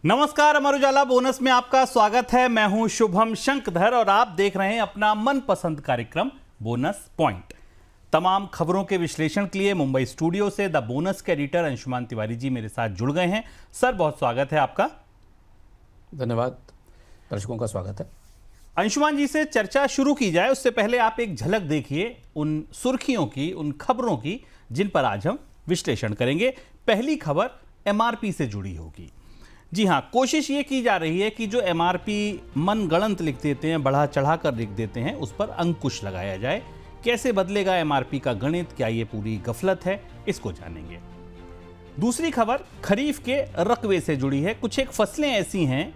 नमस्कार, अमर उजाला बोनस में आपका स्वागत है। मैं हूं शुभम शंकधर और आप देख रहे हैं अपना मनपसंद कार्यक्रम बोनस पॉइंट। तमाम खबरों के विश्लेषण के लिए मुंबई स्टूडियो से द बोनस के एडिटर अंशुमान तिवारी जी मेरे साथ जुड़ गए हैं। सर, बहुत स्वागत है आपका। धन्यवाद, दर्शकों का स्वागत है। अंशुमान जी से चर्चा शुरू की जाए उससे पहले आप एक झलक देखिए उन सुर्खियों की, उन खबरों की जिन पर आज हम विश्लेषण करेंगे। पहली खबर एमआरपी से जुड़ी होगी। जी हाँ, कोशिश ये की जा रही है कि जो एमआरपी मनगढ़ंत लिख देते हैं, बढ़ा चढ़ा कर लिख देते हैं, उस पर अंकुश लगाया जाए। कैसे बदलेगा एमआरपी का गणित, क्या ये पूरी गफलत है, इसको जानेंगे। दूसरी खबर खरीफ के रकबे से जुड़ी है। कुछ एक फसलें ऐसी हैं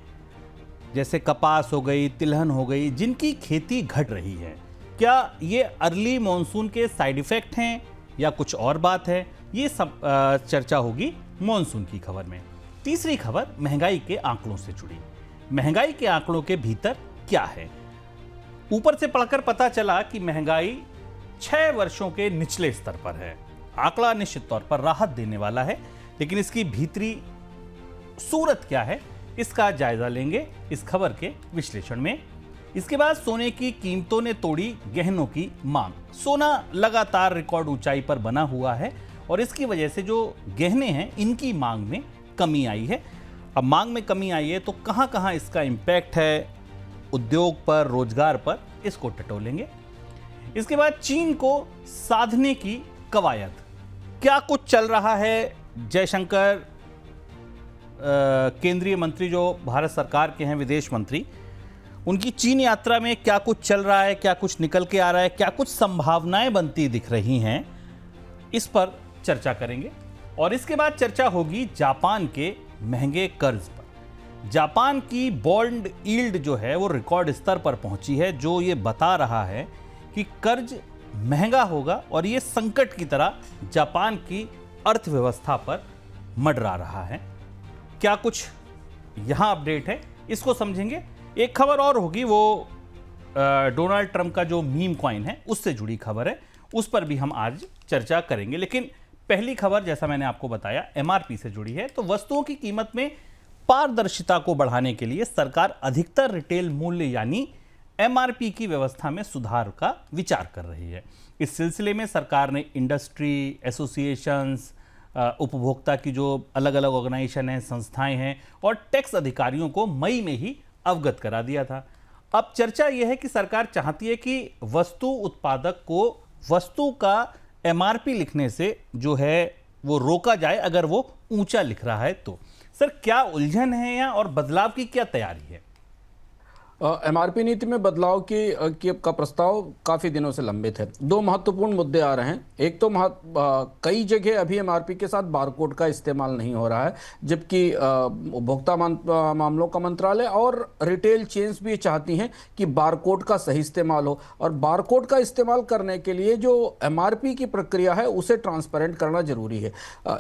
जैसे कपास हो गई, तिलहन हो गई, जिनकी खेती घट रही है। क्या ये अर्ली मॉनसून के साइड इफेक्ट हैं या कुछ और बात है, ये सब चर्चा होगी मॉनसून की खबर में। तीसरी खबर महंगाई के आंकड़ों से जुड़ी। महंगाई के आंकड़ों के भीतर क्या है? ऊपर से पढ़कर पता चला कि महंगाई 6 वर्षों के निचले स्तर पर है। आंकड़ा निश्चित तौर पर राहत देने वाला है, लेकिन इसकी भीतरी सूरत क्या है, इसका जायजा लेंगे इस खबर के विश्लेषण में। इसके बाद सोने की कीमतों ने तोड़ी गहनों की मांग। सोना लगातार रिकॉर्ड ऊंचाई पर बना हुआ है और इसकी वजह से जो गहने हैं इनकी मांग में कमी आई है। अब मांग में कमी आई है तो कहां कहां इसका इंपैक्ट है उद्योग पर, रोजगार पर, इसको टटोलेंगे। इसके बाद चीन को साधने की कवायद, क्या कुछ चल रहा है। जयशंकर केंद्रीय मंत्री जो भारत सरकार के हैं, विदेश मंत्री, उनकी चीन यात्रा में क्या कुछ चल रहा है, क्या कुछ निकल के आ रहा है, क्या कुछ संभावनाएं बनती दिख रही हैं, इस पर चर्चा करेंगे। और इसके बाद चर्चा होगी जापान के महंगे कर्ज पर। जापान की बॉन्ड यील्ड जो है वो रिकॉर्ड स्तर पर पहुंची है, जो ये बता रहा है कि कर्ज महंगा होगा और ये संकट की तरह जापान की अर्थव्यवस्था पर मंडरा रहा है। क्या कुछ यहां अपडेट है, इसको समझेंगे। एक खबर और होगी, वो डोनाल्ड ट्रंप का जो मीम कॉइन है उससे जुड़ी खबर है, उस पर भी हम आज चर्चा करेंगे। लेकिन पहली खबर, जैसा मैंने आपको बताया, एमआरपी से जुड़ी है। तो वस्तुओं की कीमत में पारदर्शिता को बढ़ाने के लिए सरकार अधिकतर रिटेल मूल्य यानी एमआरपी की व्यवस्था में सुधार का विचार कर रही है। इस सिलसिले में सरकार ने इंडस्ट्री एसोसिएशंस, उपभोक्ता की जो अलग अलग ऑर्गेनाइजेशन हैं, संस्थाएं हैं, और टैक्स अधिकारियों को मई में ही अवगत करा दिया था। अब चर्चा यह है कि सरकार चाहती है कि वस्तु उत्पादक को वस्तु का एमआरपी लिखने से जो है वो रोका जाए अगर वो ऊंचा लिख रहा है तो। सर, क्या उलझन है यहाँ और बदलाव की क्या तैयारी है? एमआरपी नीति में बदलाव का प्रस्ताव काफ़ी दिनों से लंबित है। दो महत्वपूर्ण मुद्दे आ रहे हैं। एक तो कई जगह अभी एमआरपी के साथ बारकोड का इस्तेमाल नहीं हो रहा है, जबकि उपभोक्ता मामलों का मंत्रालय और रिटेल चेन्स भी चाहती हैं कि बारकोड का सही इस्तेमाल हो। और बारकोड का इस्तेमाल करने के लिए जो एमआरपी की प्रक्रिया है उसे ट्रांसपेरेंट करना जरूरी है।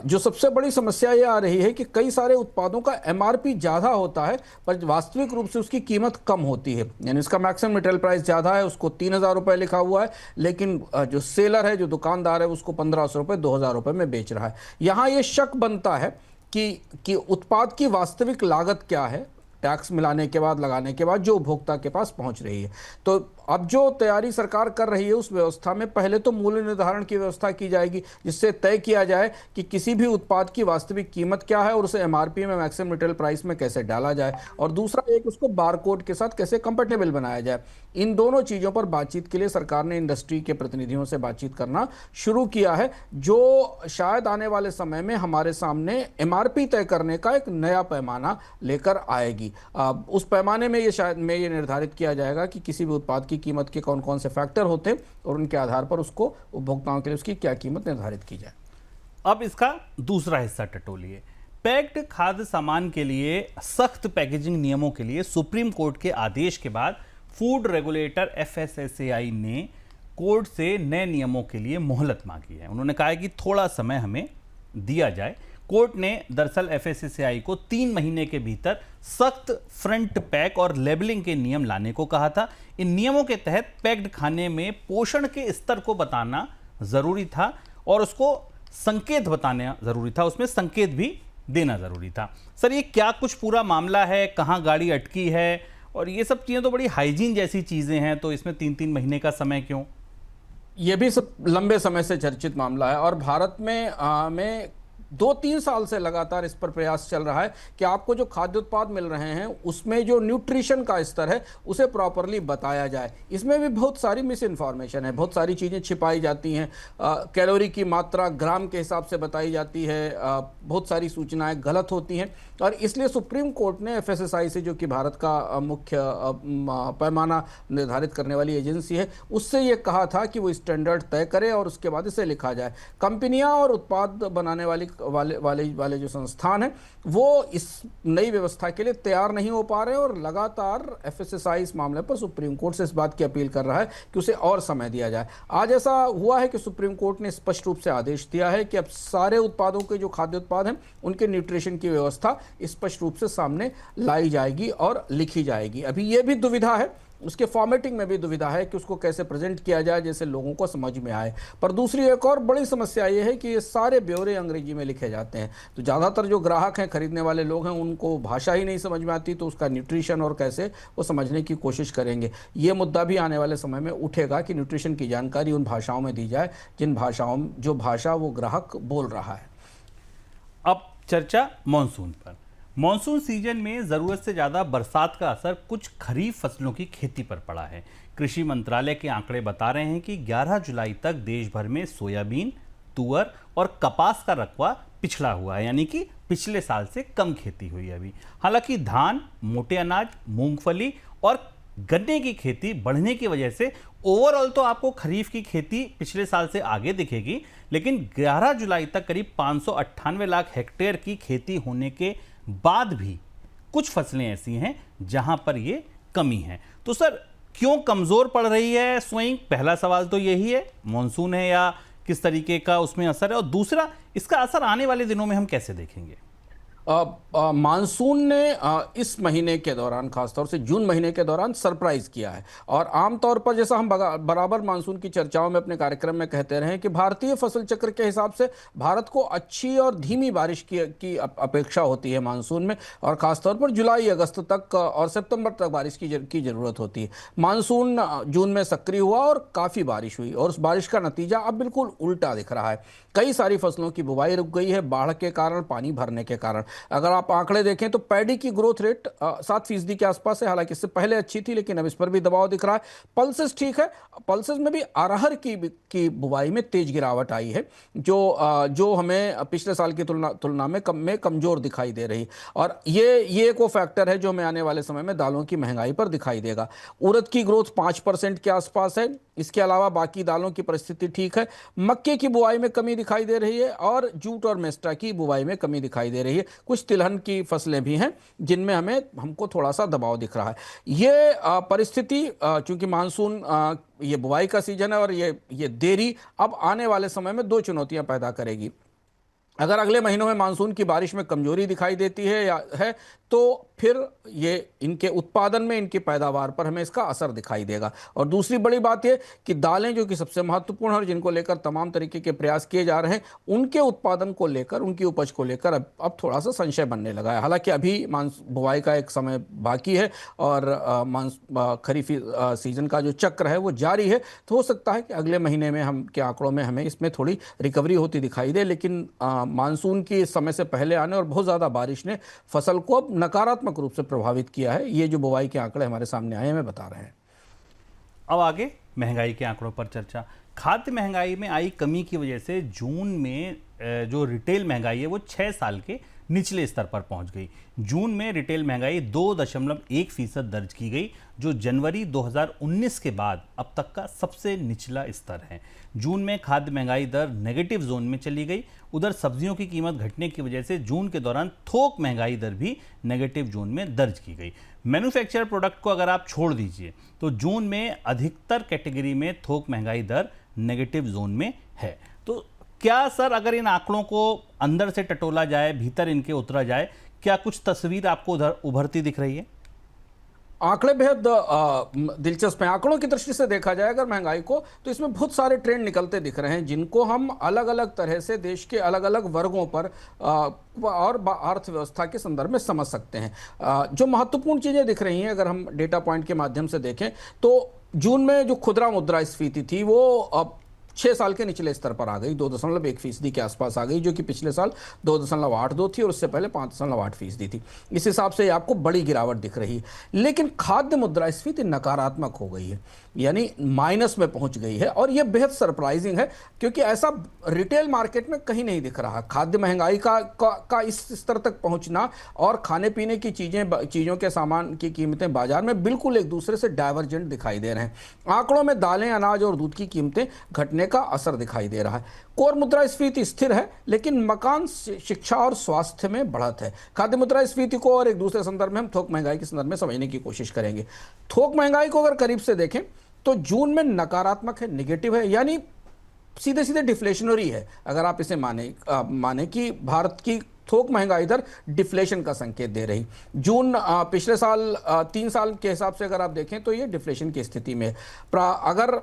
जो सबसे बड़ी समस्या ये आ रही है कि कई सारे उत्पादों का एमआरपी ज़्यादा होता है पर वास्तविक रूप से उसकी कीमत कम होती है। यानी इसका मैक्सिमम रिटेल प्राइस ज्यादा है, उसको 3,000 रुपए लिखा हुआ है, लेकिन जो सेलर है, जो दुकानदार है, उसको 1,500 रुपए, 2,000 रुपए में बेच रहा है। यहां यह शक बनता है कि उत्पाद की वास्तविक लागत क्या है, टैक्स मिलाने के बाद, लगाने के बाद, जो उपभोक्ता के पास पहुंच रही है। तो अब जो तैयारी सरकार कर रही है उस व्यवस्था में पहले तो मूल्य निर्धारण की व्यवस्था की जाएगी, जिससे तय किया जाए कि किसी भी उत्पाद की वास्तविक कीमत क्या है और उसे एमआरपी में, मैक्सिमम रिटेल प्राइस में कैसे डाला जाए। और दूसरा एक, उसको बारकोड के साथ कैसे कंपैटिबल बनाया जाए। इन दोनों चीज़ों पर बातचीत के लिए सरकार ने इंडस्ट्री के प्रतिनिधियों से बातचीत करना शुरू किया है, जो शायद आने वाले समय में हमारे सामने एमआरपी तय करने का एक नया पैमाना लेकर आएगी। उस पैमाने में ये निर्धारित किया जाएगा कि किसी भी उत्पाद की कीमत के कौन कौन से फैक्टर होते हैं और उनके आधार पर उसको उपभोक्ताओं के लिए उसकी क्या कीमत निर्धारित की जाए। अब इसका दूसरा हिस्सा टटोलिए। पैक्ड खाद्य सामान के लिए सख्त पैकेजिंग नियमों के लिए सुप्रीम कोर्ट के आदेश के बाद फूड रेगुलेटर FSSAI ने कोर्ट से नए नियमों के लिए मोहलत मांगी है। उन्होंने कहा है कि थोड़ा समय हमें दिया जाए। कोर्ट ने दरअसल FSSAI को 3 महीने के भीतर सख्त फ्रंट पैक और लेबलिंग के नियम लाने को कहा था। इन नियमों के तहत पैक्ड खाने में पोषण के स्तर को बताना जरूरी था और उसको संकेत बताना जरूरी था, उसमें संकेत भी देना ज़रूरी था। सर ये क्या कुछ पूरा मामला है, कहाँ गाड़ी अटकी है, और ये सब चीज़ें तो बड़ी हाइजीन जैसी चीज़ें हैं, तो इसमें 3-3 महीने का समय क्यों? ये भी सब लंबे समय से चर्चित मामला है और भारत में 2-3 साल से लगातार इस पर प्रयास चल रहा है कि आपको जो खाद्य उत्पाद मिल रहे हैं उसमें जो न्यूट्रिशन का स्तर है उसे प्रॉपरली बताया जाए। इसमें भी बहुत सारी मिस इन्फॉर्मेशन है, बहुत सारी चीज़ें छिपाई जाती हैं, कैलोरी की मात्रा ग्राम के हिसाब से बताई जाती है, बहुत सारी सूचनाएं गलत होती हैं और इसलिए सुप्रीम कोर्ट ने एफएसएसआई से, जो कि भारत का मुख्य पैमाना निर्धारित करने वाली एजेंसी है, उससे ये कहा था कि वो स्टैंडर्ड तय करे और उसके बाद इसे लिखा जाए। कंपनियां और उत्पाद बनाने वाले जो संस्थान हैं वो इस नई व्यवस्था के लिए तैयार नहीं हो पा रहे हैं और लगातार एफएसएसआई इस मामले पर सुप्रीम कोर्ट से इस बात की अपील कर रहा है कि उसे और समय दिया जाए। आज ऐसा हुआ है कि सुप्रीम कोर्ट ने स्पष्ट रूप से आदेश दिया है कि अब सारे उत्पादों के जो खाद्य उत्पाद हैं उनके न्यूट्रिशन की व्यवस्था स्पष्ट रूप से सामने लाई जाएगी और लिखी जाएगी। अभी यह भी दुविधा है, उसके फॉर्मेटिंग में भी दुविधा है कि उसको कैसे प्रेजेंट किया जाए जैसे लोगों को समझ में आए। पर दूसरी एक और बड़ी समस्या ये है कि ये सारे ब्यौरे अंग्रेजी में लिखे जाते हैं, तो ज़्यादातर जो ग्राहक हैं, खरीदने वाले लोग हैं, उनको भाषा ही नहीं समझ में आती, तो उसका न्यूट्रिशन और कैसे वो समझने की कोशिश करेंगे। ये मुद्दा भी आने वाले समय में उठेगा कि न्यूट्रिशन की जानकारी उन भाषाओं में दी जाए जो भाषा वो ग्राहक बोल रहा है। अब चर्चा मॉनसून पर। मॉनसून सीजन में ज़रूरत से ज़्यादा बरसात का असर कुछ खरीफ फसलों की खेती पर पड़ा है। कृषि मंत्रालय के आंकड़े बता रहे हैं कि 11 जुलाई तक देश भर में सोयाबीन, तुअर और कपास का रकबा पिछड़ा हुआ है, यानी कि पिछले साल से कम खेती हुई है अभी। हालांकि धान, मोटे अनाज, मूंगफली और गन्ने की खेती बढ़ने की वजह से ओवरऑल तो आपको खरीफ की खेती पिछले साल से आगे दिखेगी, लेकिन 11 जुलाई तक करीब 598 लाख हेक्टेयर की खेती होने के बाद भी कुछ फसलें ऐसी हैं जहां पर ये कमी है। तो सर क्यों कमजोर पड़ रही है स्वयं? पहला सवाल तो यही है, मॉनसून है या किस तरीके का उसमें असर है, और दूसरा इसका असर आने वाले दिनों में हम कैसे देखेंगे? मानसून ने इस महीने के दौरान, खासतौर से जून महीने के दौरान सरप्राइज किया है और आमतौर पर जैसा हम बराबर मानसून की चर्चाओं में अपने कार्यक्रम में कहते रहे कि भारतीय फसल चक्र के हिसाब से भारत को अच्छी और धीमी बारिश की अपेक्षा होती है मानसून में, और खासतौर पर जुलाई अगस्त तक और सितंबर तक बारिश की जरूरत होती है। मानसून जून में सक्रिय हुआ और काफ़ी बारिश हुई और उस बारिश का नतीजा अब बिल्कुल उल्टा दिख रहा है। कई सारी फसलों की बुवाई रुक गई है बाढ़ के कारण, पानी भरने के कारण। अगर आप आंकड़े देखें तो पैडी की ग्रोथ रेट 7% के आसपास है, हालांकि इससे पहले अच्छी थी, लेकिन अब इस पर भी दबाव दिख रहा है। पल्सेस ठीक है, पल्सेस में भी अरहर की बुवाई में तेज गिरावट आई है, जो हमें पिछले साल की तुलना में कमजोर दिखाई दे रही। और ये एक वो फैक्टर है जो हमें आने वाले समय में दालों की महंगाई पर दिखाई देगा। उड़द की ग्रोथ 5% के आसपास है। इसके अलावा बाकी दालों की परिस्थिति ठीक है। मक्के की बुआई में कमी दिखाई दे रही है और जूट और मेस्टा की बुआई में कमी दिखाई दे रही है। कुछ तिलहन की फसलें भी हैं जिनमें हमको थोड़ा सा दबाव दिख रहा है। ये परिस्थिति, चूंकि मानसून ये बुआई का सीजन है और ये देरी अब आने वाले समय में 2 चुनौतियां पैदा करेगी। अगर अगले महीनों में मानसून की बारिश में कमजोरी दिखाई देती है तो फिर ये इनके उत्पादन में, इनकी पैदावार पर हमें इसका असर दिखाई देगा। और दूसरी बड़ी बात यह कि दालें, जो कि सबसे महत्वपूर्ण है और जिनको लेकर तमाम तरीके के प्रयास किए जा रहे हैं, उनके उत्पादन को लेकर, उनकी उपज को लेकर अब थोड़ा सा संशय बनने लगा है। हालांकि अभी बुवाई का एक समय बाकी है और खरीफी सीजन का जो चक्र है वो जारी है, तो हो सकता है कि अगले महीने में के आंकड़ों में हमें इसमें थोड़ी रिकवरी होती दिखाई दे। लेकिन मानसून की समय से पहले आने और बहुत ज़्यादा बारिश ने फसल को अब नकारात्मक रूप से प्रभावित किया है। ये जो बुवाई के आंकड़े हमारे सामने आए हैं, मैं बता रहे हैं। अब आगे महंगाई के आंकड़ों पर चर्चा। खाद्य महंगाई में आई कमी की वजह से जून में जो रिटेल महंगाई है वो 6 साल के निचले स्तर पर पहुंच गई। जून में रिटेल महंगाई 2.1% दर्ज की गई, जो जनवरी 2019 के बाद अब तक का सबसे निचला स्तर है। जून में खाद्य महंगाई दर नेगेटिव जोन में चली गई। उधर सब्जियों की कीमत घटने की वजह से जून के दौरान थोक महंगाई दर भी नेगेटिव जोन में दर्ज की गई। मैन्युफैक्चर प्रोडक्ट को अगर आप छोड़ दीजिए तो जून में अधिकतर कैटेगरी में थोक महंगाई दर नेगेटिव जोन में है। तो क्या सर, अगर इन आंकड़ों को अंदर से टटोला जाए, भीतर इनके उतरा जाए, क्या कुछ तस्वीर आपको उधर उभरती दिख रही है? आंकड़े बेहद दिलचस्प हैं। आंकड़ों की दृष्टि से देखा जाए अगर महंगाई को, तो इसमें बहुत सारे ट्रेंड निकलते दिख रहे हैं जिनको हम अलग अलग तरह से देश के अलग अलग वर्गों पर और अर्थव्यवस्था के संदर्भ में समझ सकते हैं। जो महत्वपूर्ण चीज़ें दिख रही हैं अगर हम डेटा पॉइंट के माध्यम से देखें, तो जून में जो खुदरा मुद्रास्फीति थी वो अब 6 साल के निचले स्तर पर आ गई, 2.1% के आसपास आ गई, जो कि पिछले साल 2.82 थी और उससे पहले 5.8% थी। इस हिसाब से आपको बड़ी गिरावट दिख रही है। लेकिन खाद्य मुद्रास्फीति नकारात्मक हो गई है, यानी माइनस में पहुंच गई है, और यह बेहद सरप्राइजिंग है क्योंकि ऐसा रिटेल मार्केट में कहीं नहीं दिख रहा। खाद्य महंगाई का इस स्तर तक पहुंचना और खाने पीने की चीज़ों के सामान की कीमतें बाजार में बिल्कुल एक दूसरे से डाइवर्जेंट दिखाई दे रहे हैं। आंकड़ों में दालें, अनाज और दूध की कीमतें घटने का असर दिखाई दे रहा है। कोर मुद्रास्फीति स्थिर है, लेकिन मकान, शिक्षा और स्वास्थ्य में बढ़त है। खाद्य मुद्रास्फीति को और एक दूसरे संदर्भ में हम थोक महंगाई के संदर्भ में समझने की कोशिश करेंगे। थोक महंगाई को अगर करीब से देखें तो जून में नकारात्मक है, नेगेटिव है, यानी सीधे सीधे डिफ्लेशनरी है। अगर आप इसे माने कि भारत की थोक महंगाई दर डिफ्लेशन का संकेत दे रही। जून पिछले साल 3 साल के हिसाब से अगर आप देखें तो ये डिफ्लेशन की स्थिति में। अगर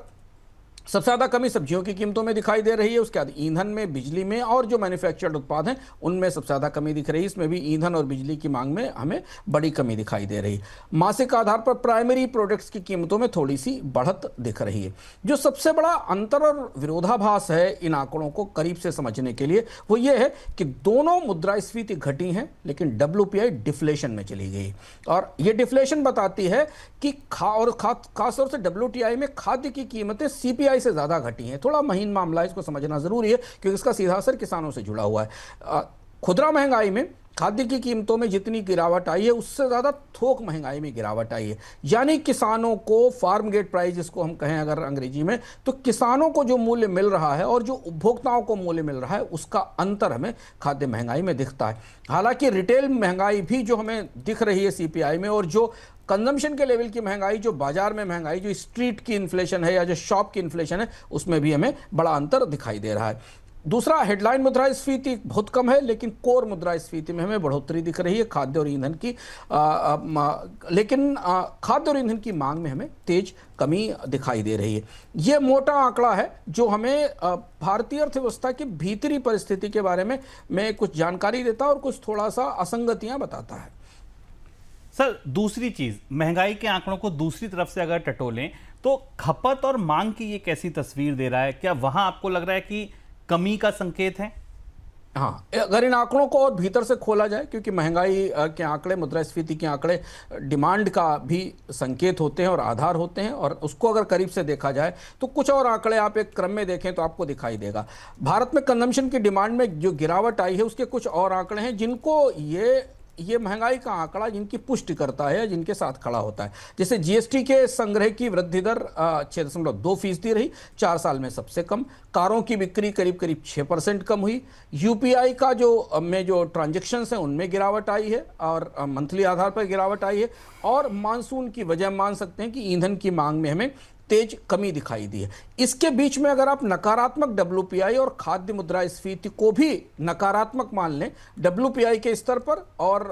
सबसे ज़्यादा कमी सब्जियों की कीमतों में दिखाई दे रही है, उसके बाद ईंधन में, बिजली में और जो मैन्युफैक्चर्ड उत्पाद हैं उनमें सबसे ज़्यादा कमी दिख रही है। इसमें भी ईंधन और बिजली की मांग में हमें बड़ी कमी दिखाई दे रही है। मासिक आधार पर प्राइमरी प्रोडक्ट्स की कीमतों में थोड़ी सी बढ़त दिख रही है। जो सबसे बड़ा अंतर और विरोधाभास है इन आंकड़ों को करीब से समझने के लिए, वो ये है कि दोनों मुद्रास्फीति घटी हैं, लेकिन WPI डिफ्लेशन में चली गई। और ये डिफ्लेशन बताती है कि खासतौर से WTI में खाद्य की कीमतें CPI से ज्यादा घटी हैं। थोड़ा महीन मामला है, इसको समझना जरूरी है क्योंकि इसका सीधा असर किसानों से जुड़ा हुआ है। खुदरा महंगाई में खाद्य की कीमतों में जितनी गिरावट आई है उससे ज़्यादा थोक महंगाई में गिरावट आई है। यानी किसानों को फार्म गेट प्राइस, जिसको हम कहें अगर अंग्रेजी में, तो किसानों को जो मूल्य मिल रहा है और जो उपभोक्ताओं को मूल्य मिल रहा है उसका अंतर हमें खाद्य महंगाई में दिखता है। हालांकि रिटेल महंगाई भी जो हमें दिख रही है CPI में, और जो कंजम्पशन के लेवल की महंगाई, जो बाजार में महंगाई, जो स्ट्रीट की इन्फ्लेशन है या जो शॉप की इन्फ्लेशन है, उसमें भी हमें बड़ा अंतर दिखाई दे रहा है। दूसरा, हेडलाइन मुद्रास्फीति बहुत कम है, लेकिन कोर मुद्रास्फीति में हमें बढ़ोतरी दिख रही है खाद्य और ईंधन की। लेकिन खाद्य और ईंधन की मांग में हमें तेज कमी दिखाई दे रही है। ये मोटा आंकड़ा है जो हमें भारतीय अर्थव्यवस्था की भीतरी परिस्थिति के बारे में कुछ जानकारी देता है और कुछ थोड़ा सा असंगतियां बताता है। सर, दूसरी चीज, महंगाई के आंकड़ों को दूसरी तरफ से अगर टटोलें तो खपत और मांग की ये कैसी तस्वीर दे रहा है? क्या वहां आपको लग रहा है कि कमी का संकेत है? हाँ, अगर इन आंकड़ों को और भीतर से खोला जाए, क्योंकि महंगाई के आंकड़े, मुद्रास्फीति के आंकड़े डिमांड का भी संकेत होते हैं और आधार होते हैं, और उसको अगर करीब से देखा जाए तो कुछ और आंकड़े आप एक क्रम में देखें तो आपको दिखाई देगा। भारत में कंजम्पशन की डिमांड में जो गिरावट आई है उसके कुछ और आंकड़े हैं जिनको ये महंगाई का आंकड़ा जिनकी पुष्टि करता है, जिनके साथ खड़ा होता है। जैसे GST के संग्रह की वृद्धि दर 6.2% रही, 4 साल में सबसे कम। कारों की बिक्री करीब 6% कम हुई। UPI का जो ट्रांजेक्शन्स हैं उनमें गिरावट आई है और मंथली आधार पर गिरावट आई है। और मानसून की वजह मान सकते हैं कि ईंधन की मांग में हमें तेज कमी दिखाई दी है। इसके बीच में अगर आप नकारात्मक WPI और खाद्य मुद्रास्फीति को भी नकारात्मक मान लें WPI के स्तर पर और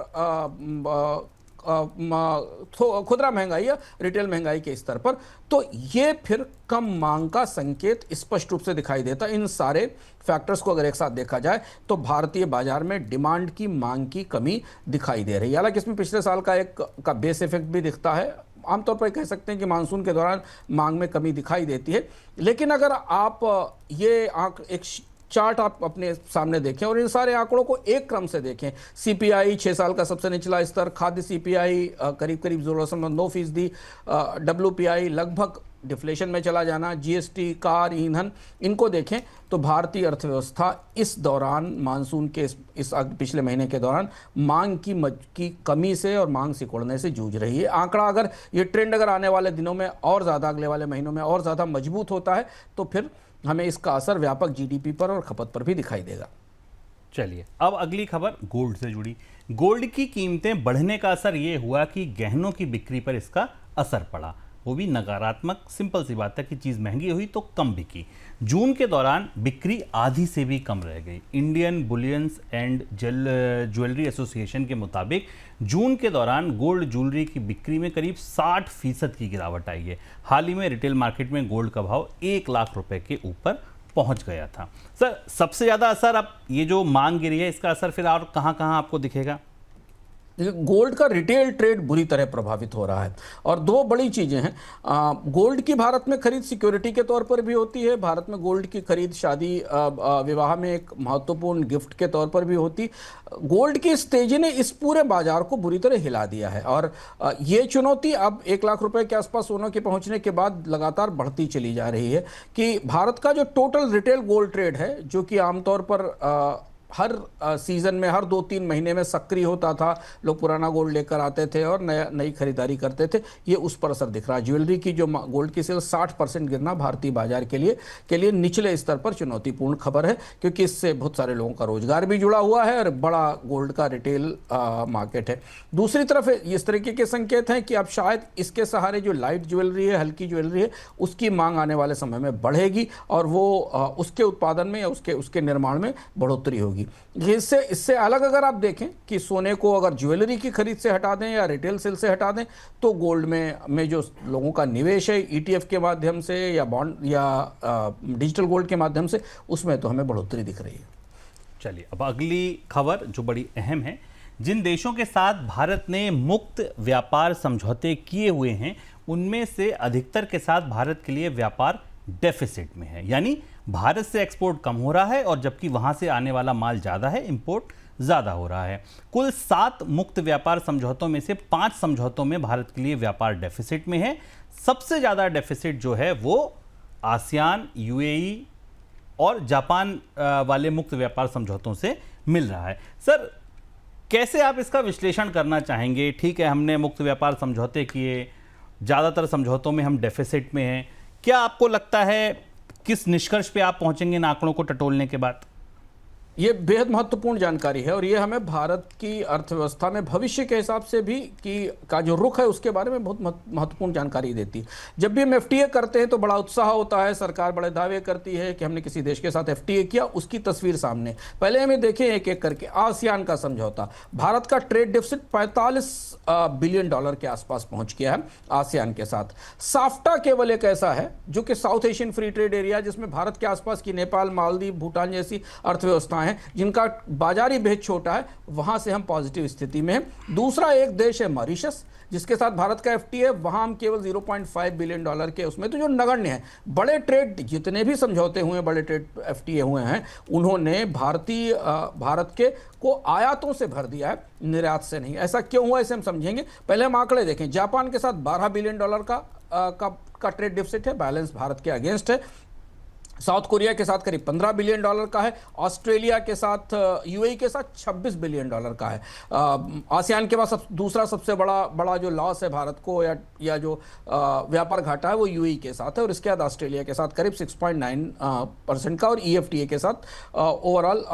खुदरा महंगाई या रिटेल महंगाई के स्तर पर, तो ये फिर कम मांग का संकेत स्पष्ट रूप से दिखाई देता है। इन सारे फैक्टर्स को अगर एक साथ देखा जाए तो भारतीय बाजार में डिमांड की, मांग की कमी दिखाई दे रही है। हालांकि इसमें पिछले साल का बेस इफेक्ट भी दिखता है। आमतौर पर कह सकते हैं कि मानसून के दौरान मांग में कमी दिखाई देती है। लेकिन अगर आप ये एक चार्ट आप अपने सामने देखें और इन सारे आंकड़ों को एक क्रम से देखें, CPI 6 साल का सबसे निचला स्तर, खाद्य CPI करीब 0.9%, WPI लगभग डिफ्लेशन में चला जाना, GST, कार, ईंधन, इनको देखें तो भारतीय अर्थव्यवस्था इस दौरान, मानसून के इस पिछले महीने के दौरान मांग की कमी से और मांग सिकुड़ने से जूझ रही है। आंकड़ा अगर ये ट्रेंड अगर आने वाले दिनों में और ज़्यादा, अगले वाले महीनों में और ज़्यादा मजबूत होता है तो फिर हमें इसका असर व्यापक GDP पर और खपत पर भी दिखाई देगा। चलिए, अब अगली खबर गोल्ड से जुड़ी। गोल्ड की कीमतें बढ़ने का असर ये हुआ कि गहनों की बिक्री पर इसका असर पड़ा। वो भी नकारात्मक। सिंपल सी बात है कि चीज़ महंगी हुई तो कम बिकी। जून के दौरान बिक्री आधी से भी कम रह गई। Indian bullions and jewellery association के मुताबिक जून के दौरान गोल्ड ज्वेलरी की बिक्री में करीब 60% की गिरावट आई है। हाल ही में रिटेल मार्केट में गोल्ड का भाव 1 लाख रुपए के ऊपर पहुंच गया था। सर, सबसे ज़्यादा असर, अब ये जो मांग गिरी है, इसका असर फिर और कहाँ कहाँ आपको दिखेगा? गोल्ड का रिटेल ट्रेड बुरी तरह प्रभावित हो रहा है और दो बड़ी चीजें हैं। गोल्ड की भारत में खरीद सिक्योरिटी के तौर पर भी होती है। भारत में गोल्ड की खरीद शादी विवाह में एक महत्वपूर्ण गिफ्ट के तौर पर भी होती। गोल्ड की इस तेजी ने इस पूरे बाजार को बुरी तरह हिला दिया है और ये चुनौती अब 1 लाख रुपए के आसपास सोना के पहुंचने के बाद लगातार बढ़ती चली जा रही है कि भारत का जो टोटल रिटेल गोल्ड ट्रेड है, जो कि आमतौर पर हर सीजन में हर 2-3 महीने में सक्रिय होता था, लोग पुराना गोल्ड लेकर आते थे और नई खरीदारी करते थे, ये उस पर असर दिख रहा है। ज्वेलरी की जो गोल्ड की सेल 60% गिरना भारतीय बाजार के लिए निचले स्तर पर चुनौतीपूर्ण खबर है, क्योंकि इससे बहुत सारे लोगों का रोजगार भी जुड़ा हुआ है और बड़ा गोल्ड का रिटेल मार्केट है। दूसरी तरफ इस तरीके के संकेत हैं कि अब शायद इसके सहारे जो लाइट ज्वेलरी है, हल्की ज्वेलरी है, उसकी मांग आने वाले समय में बढ़ेगी और वो उसके उत्पादन में या उसके निर्माण में बढ़ोतरी होगी। इससे अलग अगर आप देखें कि सोने को अगर ज्वेलरी की खरीद से हटा दें या रिटेल सेल से हटा दें, तो गोल्ड में जो लोगों का निवेश है ईटीएफ के माध्यम से या बॉन्ड या डिजिटल गोल्ड के माध्यम से, उसमें तो हमें बढ़ोतरी दिख रही है। चलिए, अब अगली खबर जो बड़ी अहम है। जिन देशों के साथ भारत ने मुक्त व्यापार समझौते किए हुए हैं, उनमें से अधिकतर के साथ भारत के लिए व्यापार डेफिसिट में है। यानी भारत से एक्सपोर्ट कम हो रहा है और जबकि वहां से आने वाला माल ज्यादा है, इंपोर्ट ज्यादा हो रहा है। कुल 7 मुक्त व्यापार समझौतों में से 5 समझौतों में भारत के लिए व्यापार डेफिसिट में है। सबसे ज्यादा डेफिसिट जो है वो आसियान, यूएई और जापान वाले मुक्त व्यापार समझौतों से मिल रहा है। सर, कैसे आप इसका विश्लेषण करना चाहेंगे? ठीक है, हमने मुक्त व्यापार समझौते किए, ज्यादातर समझौतों में हम डेफिसिट में हैं। क्या आपको लगता है, किस निष्कर्ष पे आप पहुंचेंगे इन आंकड़ों को टटोलने के बाद? ये बेहद महत्वपूर्ण जानकारी है और ये हमें भारत की अर्थव्यवस्था में भविष्य के हिसाब से भी का जो रुख है उसके बारे में बहुत महत्वपूर्ण जानकारी देती है। जब भी हम एफटीए करते हैं तो बड़ा उत्साह होता है, सरकार बड़े दावे करती है कि हमने किसी देश के साथ एफटीए किया, उसकी तस्वीर सामने। पहले हमें देखें एक एक करके। आसियान का समझौता, भारत का ट्रेड डेफिसिट 45 बिलियन डॉलर के आसपास पहुंच गया है आसियान के साथ। साफ्टा केवल एक ऐसा है जो कि south Asian free trade area, जिसमें भारत के आसपास की नेपाल, मालदीव, भूटान जैसी अर्थव्यवस्था हैं जिनका बाजारी भेद छोटा है, वहां से हम पॉजिटिव स्थिति में हैं। दूसरा एक देश है मॉरिशस, जिसके साथ भारत का एफटीए, वहां हम केवल 0.5 बिलियन डॉलर के उसमें तो जो नगण्य है। बड़े ट्रेड जितने भी समझौते हुए हैं, बड़े ट्रेड एफटीए हुए हैं, उन्होंने भारत के को आयातों से भर दिया है, निर्यात से नहीं। ऐसा क्यों हुआ, इसे हम समझेंगे। पहले हम आंकड़े देखें। जापान के साथ 12 बिलियन डॉलर का ट्रेड डेफिसिट है, बैलेंस भारत के अगेंस्ट है। साउथ कोरिया के साथ करीब 15 बिलियन डॉलर का है। ऑस्ट्रेलिया के साथ, यूएई के साथ 26 बिलियन डॉलर का है। आसियान के पास दूसरा सबसे बड़ा जो लॉस है भारत को या जो व्यापार घाटा है, वो यूएई के साथ है और इसके बाद ऑस्ट्रेलिया के साथ करीब 6.9% का और ईएफटीए के साथ ओवरऑल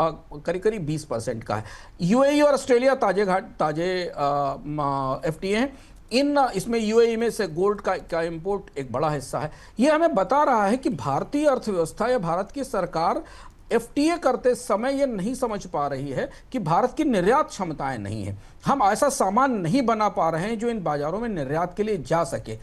करीब 20% का है। यूएई और ऑस्ट्रेलिया ताजे एफटीए हैं। इसमें यूएई में से गोल्ड का इंपोर्ट एक बड़ा हिस्सा है। यह हमें बता रहा है कि भारतीय अर्थव्यवस्था या भारत की सरकार एफटीए करते समय यह नहीं समझ पा रही है कि भारत की निर्यात क्षमताएं नहीं है। हम ऐसा सामान नहीं बना पा रहे हैं जो इन बाजारों में निर्यात के लिए जा सके।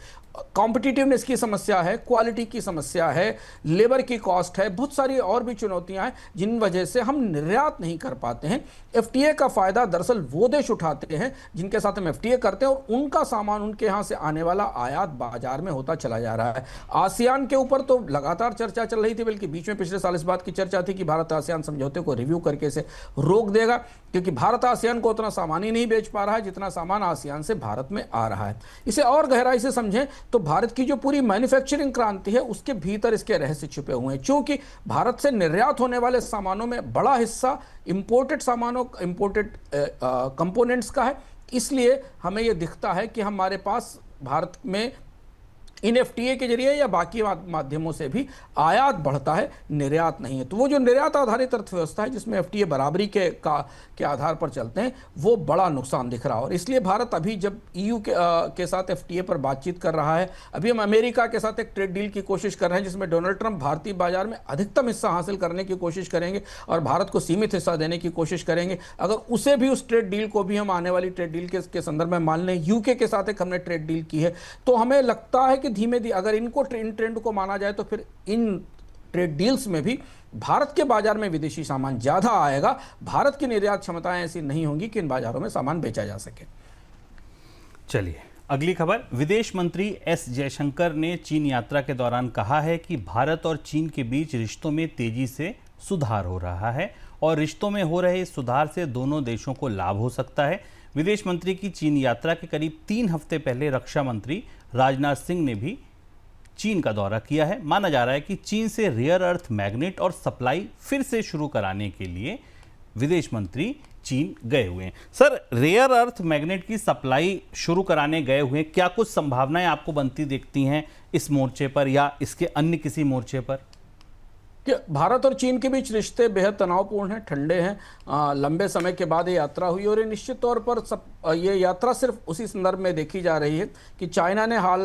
कॉम्पिटिटिवनेस की समस्या है, क्वालिटी की समस्या है, लेबर की कॉस्ट है, बहुत सारी और भी चुनौतियां हैं जिन वजह से हम निर्यात नहीं कर पाते हैं। एफटीए का फायदा दरअसल वो देश उठाते हैं जिनके साथ हम एफटीए करते हैं और उनका सामान उनके यहां से आने वाला आयात बाजार में होता चला जा रहा है। आसियान के ऊपर तो लगातार चर्चा चल रही थी, बल्कि बीच में पिछले साल इस बात की चर्चा थी कि भारत आसियान समझौते को रिव्यू करके इसे रोक देगा, क्योंकि भारत आसियान को उतना सामान ही नहीं बेच पा रहा है जितना सामान आसियान से भारत में आ रहा है। इसे और गहराई से समझें तो भारत की जो पूरी मैन्युफैक्चरिंग क्रांति है उसके भीतर इसके रहस्य छुपे हुए हैं। क्योंकि भारत से निर्यात होने वाले सामानों में बड़ा हिस्सा इंपोर्टेड कंपोनेंट्स का है, इसलिए हमें यह दिखता है कि हमारे पास भारत में इन एफटीए के जरिए या बाकी माध्यमों से भी आयात बढ़ता है, निर्यात नहीं है। तो वो जो निर्यात आधारित अर्थव्यवस्था है जिसमें एफटीए बराबरी के आधार पर चलते हैं, वो बड़ा नुकसान दिख रहा है। और इसलिए भारत अभी जब ईयू के साथ एफटीए पर बातचीत कर रहा है, अभी हम अमेरिका के साथ एक ट्रेड डील की कोशिश कर रहे हैं जिसमें डोनाल्ड ट्रंप भारतीय बाजार में अधिकतम हिस्सा हासिल करने की कोशिश करेंगे और भारत को सीमित हिस्सा देने की कोशिश करेंगे। अगर उसे भी, उस ट्रेड डील को भी हम आने वाली ट्रेड डील के संदर्भ में मान लें, यूके के साथ एक हमने ट्रेड डील की है, तो हमें लगता है कि धीमे धीमे अगर इन ट्रेंड को माना जाए तो फिर इन ट्रेड डील्स में भी भारत के बाजार में विदेशी सामान ज्यादा आएगा। भारत की निर्यात क्षमताएं ऐसी नहीं होंगी कि इन बाजारों में सामान बेचा जा सके। चलिए अगली खबर। विदेश मंत्री एस जयशंकर ने चीन यात्रा के दौरान कहा है कि भारत और चीन के बीच रिश्तों में तेजी से सुधार हो रहा है और रिश्तों में हो रहे इस सुधार से दोनों देशों को लाभ हो सकता है। विदेश मंत्री की चीन यात्रा के करीब 3 हफ्ते पहले रक्षा मंत्री राजनाथ सिंह ने भी चीन का दौरा किया है। माना जा रहा है कि चीन से रेयर अर्थ मैग्नेट और सप्लाई फिर से शुरू कराने के लिए विदेश मंत्री चीन गए हुए हैं। सर, रेयर अर्थ मैग्नेट की सप्लाई शुरू कराने गए हुए हैं, क्या कुछ संभावनाएं आपको बनती दिखती हैं इस मोर्चे पर या इसके अन्य किसी मोर्चे पर? कि भारत और चीन के बीच रिश्ते बेहद तनावपूर्ण हैं, ठंडे हैं। लंबे समय के बाद ये यात्रा हुई और ये निश्चित तौर पर ये यात्रा सिर्फ उसी संदर्भ में देखी जा रही है कि चाइना ने हाल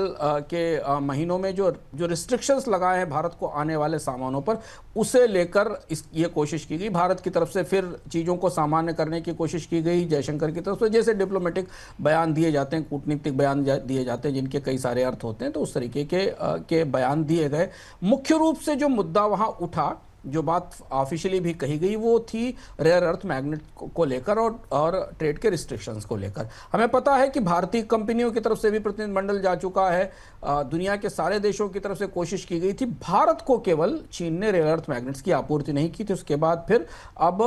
के महीनों में जो रिस्ट्रिक्शंस लगाए हैं भारत को आने वाले सामानों पर, उसे लेकर ये कोशिश की गई भारत की तरफ से, फिर चीज़ों को सामान्य करने की कोशिश की गई जयशंकर की तरफ से। जैसे डिप्लोमेटिक बयान दिए जाते हैं, कूटनीतिक बयान दिए जाते हैं जिनके कई सारे अर्थ होते हैं, तो उस तरीके के बयान दिए गए। मुख्य रूप से जो मुद्दा वहाँ उठा, जो बात ऑफिशियली भी कही गई, वो थी रेयर अर्थ मैग्नेट को लेकर और ट्रेड के रिस्ट्रिक्शंस को लेकर। हमें पता है कि भारतीय कंपनियों की तरफ से भी प्रतिनिधिमंडल जा चुका है, दुनिया के सारे देशों की तरफ से कोशिश की गई थी। भारत को केवल चीन ने रेयर अर्थ मैग्नेट्स की आपूर्ति नहीं की थी। उसके बाद फिर अब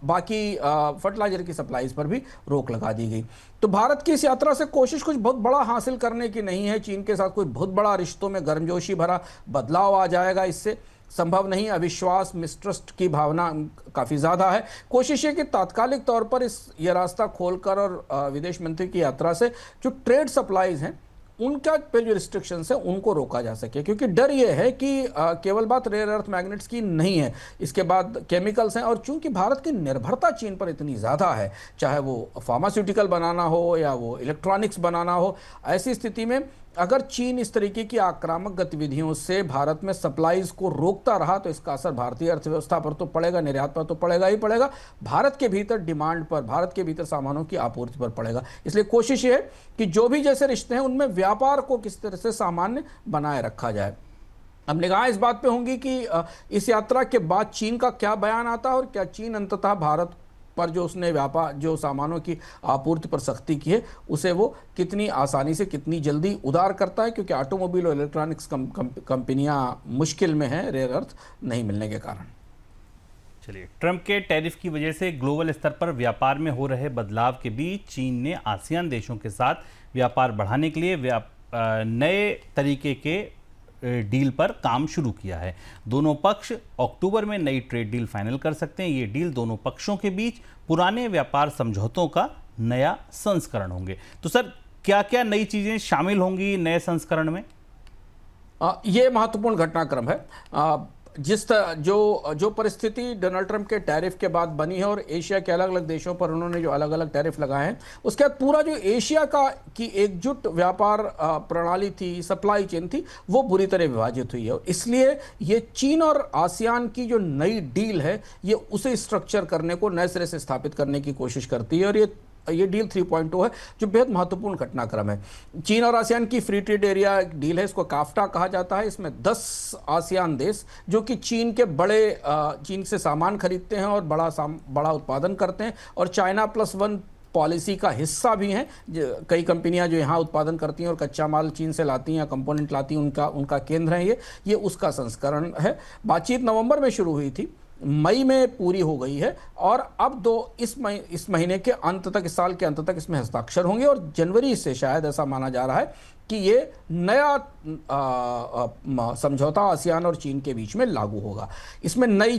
बाकी फर्टिलाइजर की सप्लाईज पर भी रोक लगा दी गई। तो भारत की इस यात्रा से कोशिश कुछ बहुत बड़ा हासिल करने की नहीं है। चीन के साथ कोई बहुत बड़ा रिश्तों में गर्मजोशी भरा बदलाव आ जाएगा, इससे संभव नहीं। अविश्वास, मिसट्रस्ट की भावना काफ़ी ज़्यादा है। कोशिश है कि तात्कालिक तौर पर ये रास्ता खोलकर और विदेश मंत्री की यात्रा से जो ट्रेड सप्लाईज हैं उनका पे जो रिस्ट्रिक्शंस है उनको रोका जा सके, क्योंकि डर ये है कि केवल बात रेयर अर्थ मैग्नेट्स की नहीं है, इसके बाद केमिकल्स हैं। और चूंकि भारत की निर्भरता चीन पर इतनी ज़्यादा है, चाहे वो फार्मास्यूटिकल बनाना हो या वो इलेक्ट्रॉनिक्स बनाना हो, ऐसी स्थिति में अगर चीन इस तरीके की आक्रामक गतिविधियों से भारत में सप्लाईज को रोकता रहा तो इसका असर भारतीय अर्थव्यवस्था पर तो पड़ेगा, निर्यात पर तो पड़ेगा ही पड़ेगा, भारत के भीतर डिमांड पर, भारत के भीतर सामानों की आपूर्ति पर पड़ेगा। इसलिए कोशिश ये है कि जो भी जैसे रिश्ते हैं उनमें व्यापार को किस तरह से सामान्य बनाए रखा जाए। अब निगाह इस बात पे होंगी कि इस यात्रा के बाद चीन का क्या बयान आता है और क्या चीन अंततः भारत पर जो उसने व्यापार, जो सामानों की आपूर्ति पर सख्ती की है, उसे वो कितनी आसानी से, कितनी जल्दी उदार करता है, क्योंकि ऑटोमोबाइल और इलेक्ट्रॉनिक्स कंपनियां मुश्किल में हैं रेयर अर्थ नहीं मिलने के कारण। चलिए, ट्रंप के टैरिफ की वजह से ग्लोबल स्तर पर व्यापार में हो रहे बदलाव के बीच चीन ने आसियान देशों के साथ व्यापार बढ़ाने के लिए नए तरीके के डील पर काम शुरू किया है। दोनों पक्ष अक्टूबर में नई ट्रेड डील फाइनल कर सकते हैं। ये डील दोनों पक्षों के बीच पुराने व्यापार समझौतों का नया संस्करण होंगे। तो सर, क्या क्या नई चीजें शामिल होंगी नए संस्करण में? ये महत्वपूर्ण घटनाक्रम है। जो परिस्थिति डोनाल्ड ट्रंप के टैरिफ के बाद बनी है और एशिया के अलग अलग देशों पर उन्होंने जो अलग अलग टैरिफ लगाए हैं, उसके बाद पूरा जो एशिया की एकजुट व्यापार प्रणाली थी, सप्लाई चेन थी, वो बुरी तरह विभाजित हुई है। और इसलिए ये चीन और आसियान की जो नई डील है, ये उसे स्ट्रक्चर करने को नए सिरे से स्थापित करने की कोशिश करती है। और ये डील 3.0 है जो बेहद महत्वपूर्ण घटनाक्रम है। चीन और आसियान की फ्री ट्रेड एरिया डील है, इसको काफ्टा कहा जाता है। इसमें 10 आसियान देश जो कि चीन से सामान खरीदते हैं और बड़ा उत्पादन करते हैं और चाइना +1 पॉलिसी का हिस्सा भी हैं। कई कंपनियां जो यहाँ उत्पादन करती हैं और कच्चा माल चीन से लाती हैं या कंपोनेंट लाती हैं, उनका केंद्र है ये उसका संस्करण है। बातचीत नवंबर में शुरू हुई थी, मई में पूरी हो गई है और अब इस महीने के अंत तक, इस साल के अंत तक इसमें हस्ताक्षर होंगे और जनवरी से शायद ऐसा माना जा रहा है कि ये नया समझौता आसियान और चीन के बीच में लागू होगा। इसमें नई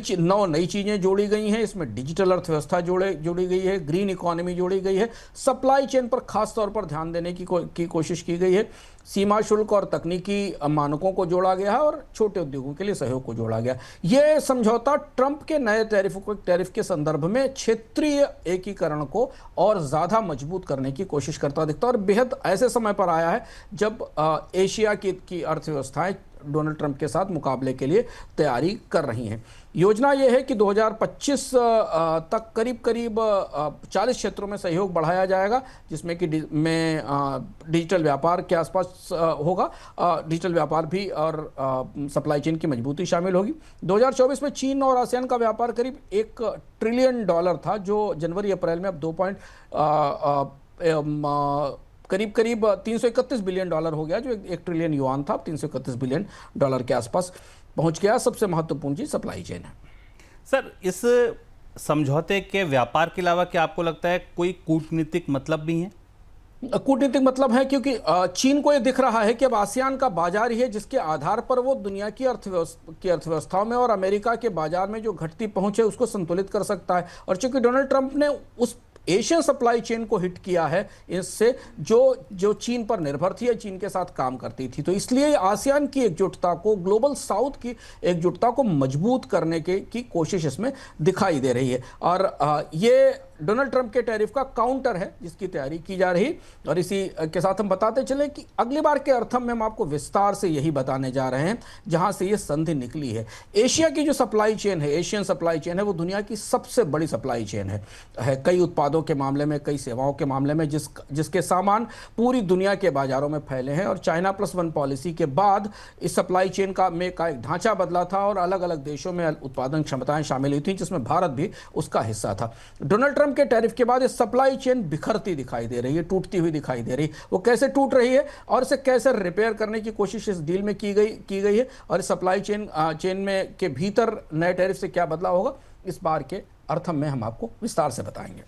चीजें जोड़ी गई हैं। इसमें डिजिटल अर्थव्यवस्था जोड़ी गई है, ग्रीन इकोनॉमी जोड़ी गई है, सप्लाई चेन पर खास तौर पर ध्यान देने की कोशिश की गई है, सीमा शुल्क और तकनीकी मानकों को जोड़ा गया है और छोटे उद्योगों के लिए सहयोग को जोड़ा गया। यह समझौता ट्रंप के नए टैरिफ के संदर्भ में क्षेत्रीय एकीकरण को और ज्यादा मजबूत करने की कोशिश करता दिखता है और बेहद ऐसे समय पर आया है जब एशिया की अर्थव्यवस्थाएं डोनाल्ड ट्रंप के साथ मुकाबले के लिए तैयारी कर रही हैं। योजना यह है कि 2025 तक करीब 40 क्षेत्रों में सहयोग बढ़ाया जाएगा, जिसमें कि डिजिटल व्यापार के आसपास होगा, डिजिटल व्यापार भी और सप्लाई चेन की मजबूती शामिल होगी। 2024 में चीन और आसियान का व्यापार करीब $1 ट्रिलियन था, जो जनवरी अप्रैल में अब करीब 331 बिलियन डॉलर हो गया, जो $1 ट्रिलियन युआन था, 331 बिलियन डॉलर के आसपास पहुंच गया। सबसे महत्वपूर्ण चीज सप्लाई चेन है। सर, इस समझौते के व्यापार के अलावा क्या आपको लगता है कोई कूटनीतिक मतलब भी है? कूटनीतिक मतलब है क्योंकि चीन को यह दिख रहा है कि अब आसियान का बाजार ही है जिसके आधार पर वो दुनिया की अर्थव्यवस्थाओं में और अमेरिका के बाजार में जो घटती पहुंच है उसको संतुलित कर सकता है। और चूंकि डोनाल्ड ट्रंप ने उस एशियन सप्लाई चेन को हिट किया है, इससे जो चीन पर निर्भर थी या चीन के साथ काम करती थी, तो इसलिए आसियान की एकजुटता को, ग्लोबल साउथ की एकजुटता को मजबूत करने की कोशिश इसमें दिखाई दे रही है। और ये डोनाल्ड ट्रंप के टैरिफ का काउंटर है जिसकी तैयारी की जा रही। और इसी के साथ हम बताते चले कि अगली बार के अर्थम में हम आपको विस्तार से यही बताने जा रहे हैं जहां से ये संधि निकली है। एशिया की जो सप्लाई चेन है, एशियन सप्लाई चेन है, वो दुनिया की सबसे बड़ी सप्लाई चेन है कई उत्पादों के मामले में, कई सेवाओं के मामले में, जिसके सामान पूरी दुनिया के बाजारों में फैले हैं। और चाइना +1 पॉलिसी के बाद इस सप्लाई चेन का एक ढांचा बदला था और अलग अलग देशों में उत्पादन क्षमताएं शामिल हुई थी, जिसमें भारत भी उसका हिस्सा था। डोनाल्ड ट्रंप के टैरिफ के बाद ये सप्लाई चेन बिखरती दिखाई दे रही है, टूटती हुई दिखाई दे रही है। वो कैसे टूट रही है और इसे कैसे रिपेयर करने की कोशिश इस डील में की गई है, और इस सप्लाई चेन में के भीतर नए टैरिफ से क्या बदलाव होगा, इस बार के अर्थम में हम आपको विस्तार से बताएंगे।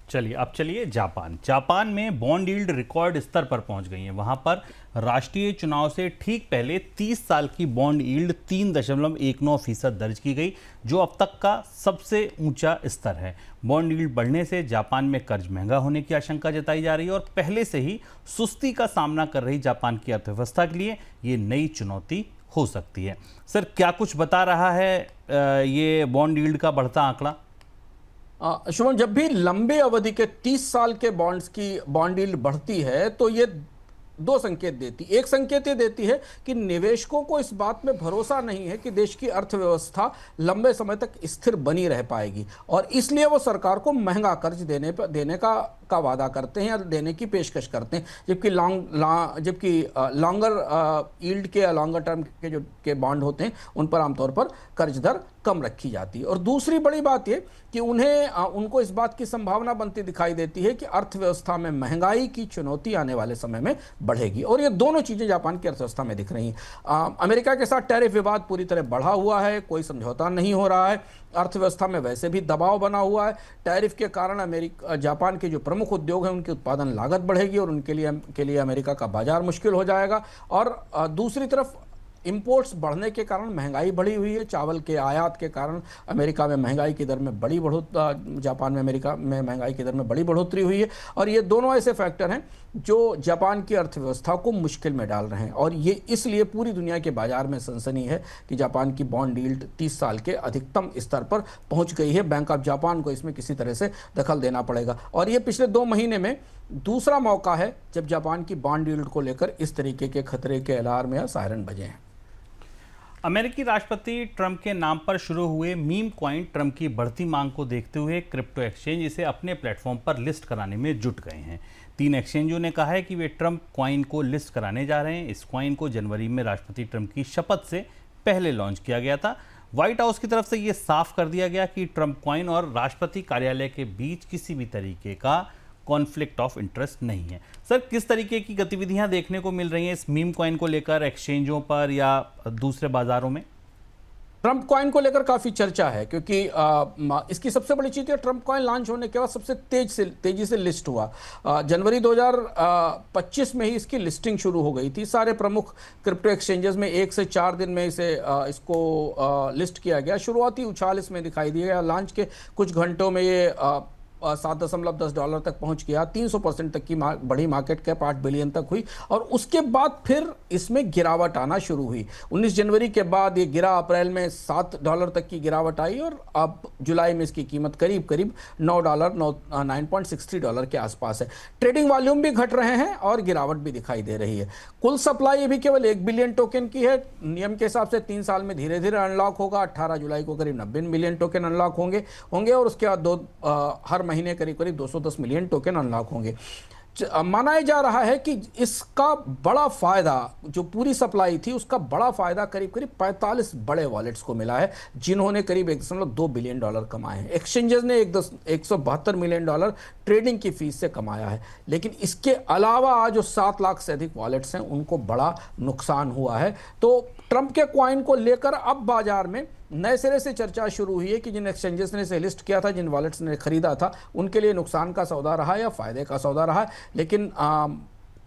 चलिए, अब चलिए जापान में बॉन्ड यील्ड रिकॉर्ड स्तर पर पहुंच गई है। वहां पर राष्ट्रीय चुनाव से ठीक पहले 30 साल की बॉन्ड यील्ड 3.19% दर्ज की गई, जो अब तक का सबसे ऊंचा स्तर है। बॉन्ड यील्ड बढ़ने से जापान में कर्ज महंगा होने की आशंका जताई जा रही है और पहले से ही सुस्ती का सामना कर रही जापान की अर्थव्यवस्था के लिए ये नई चुनौती हो सकती है। सर, क्या कुछ बता रहा है ये बॉन्ड यील्ड का बढ़ता आंकड़ा? शुभम, जब भी लंबे अवधि के 30 साल के बॉन्ड्स की बॉन्ड यील्ड बढ़ती है तो ये दो संकेत देती। एक संकेत ये देती है कि निवेशकों को इस बात में भरोसा नहीं है कि देश की अर्थव्यवस्था लंबे समय तक स्थिर बनी रह पाएगी, और इसलिए वो सरकार को महंगा कर्ज देने का वादा करते हैं या देने की पेशकश करते हैं। जबकि लॉन्गर यील्ड के या लॉन्गर टर्म के बॉन्ड होते हैं उन पर आमतौर पर कर्ज दर कम रखी जाती है। और दूसरी बड़ी बात ये कि उनको इस बात की संभावना बनती दिखाई देती है कि अर्थव्यवस्था में महंगाई की चुनौती आने वाले समय में बढ़ेगी, और ये दोनों चीजें जापान की अर्थव्यवस्था में दिख रही हैं। अमेरिका के साथ टैरिफ विवाद पूरी तरह बढ़ा हुआ है, कोई समझौता नहीं हो रहा है, अर्थव्यवस्था में वैसे भी दबाव बना हुआ है। टैरिफ के कारण जापान के जो प्रमुख उद्योग हैं उनकी उत्पादन लागत बढ़ेगी और उनके लिए अमेरिका का बाजार मुश्किल हो जाएगा। और दूसरी तरफ इंपोर्ट्स बढ़ने के कारण महंगाई बढ़ी हुई है। चावल के आयात के कारण अमेरिका में महंगाई की दर में जापान में अमेरिका में महंगाई की दर में बड़ी बढ़ोतरी हुई है। और ये दोनों ऐसे फैक्टर हैं जो जापान की अर्थव्यवस्था को मुश्किल में डाल रहे हैं, और ये इसलिए पूरी दुनिया के बाजार में सनसनी है कि जापान की बॉन्ड यील्ड 30 साल के अधिकतम स्तर पर पहुंच गई है। बैंक ऑफ जापान को इसमें किसी तरह से दखल देना पड़ेगा, और ये पिछले 2 महीने में दूसरा मौका है जब जापान की बॉन्ड यील्ड को लेकर इस तरीके के खतरे के अलार्म या सायरन बजे हैं। अमेरिकी राष्ट्रपति ट्रंप के नाम पर शुरू हुए मीम कॉइन ट्रंप की बढ़ती मांग को देखते हुए क्रिप्टो एक्सचेंज इसे अपने प्लेटफॉर्म पर लिस्ट कराने में जुट गए हैं। 3 एक्सचेंजों ने कहा है कि वे ट्रंप कॉइन को लिस्ट कराने जा रहे हैं। इस कॉइन को जनवरी में राष्ट्रपति ट्रंप की शपथ से पहले लॉन्च किया गया था। व्हाइट हाउस की तरफ से यह साफ कर दिया गया कि ट्रंप कॉइन और राष्ट्रपति कार्यालय के बीच किसी भी तरीके का कॉन्फ्लिक्ट ऑफ इंटरेस्ट नहीं है। सर, किस तरीके की गतिविधियां देखने को मिल रही हैं इस मीम कॉइन को लेकर एक्सचेंजों पर या दूसरे बाजारों में? ट्रंप कॉइन को लेकर काफी चर्चा है क्योंकि इसकी सबसे बड़ी चीज है ट्रंप कॉइन लॉन्च होने के बाद सबसे तेजी से लिस्ट हुआ। जनवरी 2025 में ही इसकी लिस्टिंग शुरू हो गई थी। सारे प्रमुख क्रिप्टो एक्सचेंजेस में 1 से 4 दिन में इसको लिस्ट किया गया। शुरुआती उछाल इसमें दिखाई दिया। लॉन्च के कुछ घंटों में ये $7.10 तक पहुंच गया। 300% तक की बड़ी मार्केट कैप 8 बिलियन तक हुई और उसके बाद फिर इसमें गिरावट आना शुरू हुई। 19 जनवरी के बाद ये गिरा, अप्रैल में $7 तक की गिरावट आई और अब जुलाई में इसकी कीमत करीब करीब $9.63 के आसपास है। ट्रेडिंग वॉल्यूम भी घट रहे हैं और गिरावट भी दिखाई दे रही है। कुल सप्लाई भी केवल 1 बिलियन टोकन की है। नियम के हिसाब से 3 साल में धीरे धीरे अनलॉक होगा। 18 जुलाई को करीब 90 मिलियन टोकन अनलॉक होंगे और उसके बाद हर महीने करीब करीब 210 मिलियन टोकन अनलॉक होंगे। माना जा रहा है कि इसका बड़ा फायदा, जो पूरी सप्लाई थी उसका बड़ा फायदा करीब करीब 45 बड़े वॉलेट्स को मिला है जिन्होंने करीब $1.2 बिलियन कमाए हैं। एक्सचेंजेस ने $172 मिलियन ट्रेडिंग की फीस से कमाया है। लेकिन इसके अलावा जो 7 लाख से अधिक वॉलेट्स हैं उनको बड़ा नुकसान हुआ है। तो ट्रंप के कॉइन को लेकर अब बाजार में नए सिरे से चर्चा शुरू हुई है कि जिन एक्सचेंजेस ने इसे लिस्ट किया था, जिन वॉलेट्स ने खरीदा था, उनके लिए नुकसान का सौदा रहा या फायदे का सौदा रहा। लेकिन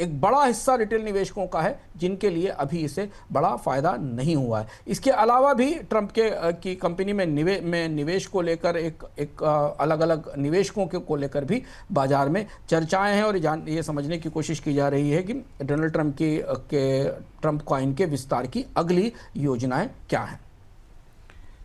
एक बड़ा हिस्सा रिटेल निवेशकों का है जिनके लिए अभी इसे बड़ा फायदा नहीं हुआ है। इसके अलावा भी ट्रंप की कंपनी में निवेश को लेकर एक अलग अलग निवेशकों को लेकर भी बाजार में चर्चाएं हैं और ये समझने की कोशिश की जा रही है कि डोनाल्ड ट्रंप ट्रंप कॉइन के विस्तार की अगली योजनाएं क्या हैं।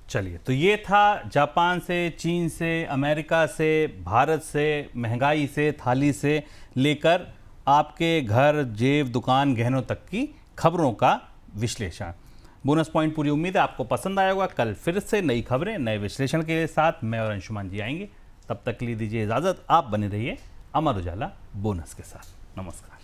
चलिए, तो ये था जापान से, चीन से, अमेरिका से, भारत से, महंगाई से, थाली से लेकर आपके घर, जेब, दुकान, गहनों तक की खबरों का विश्लेषण। बोनस पॉइंट पूरी उम्मीद है आपको पसंद आया होगा। कल फिर से नई खबरें, नए विश्लेषण के साथ मैं और अंशुमान जी आएंगे। तब तक के लिए दीजिए इजाजत। आप बने रहिए अमर उजाला बोनस के साथ। नमस्कार।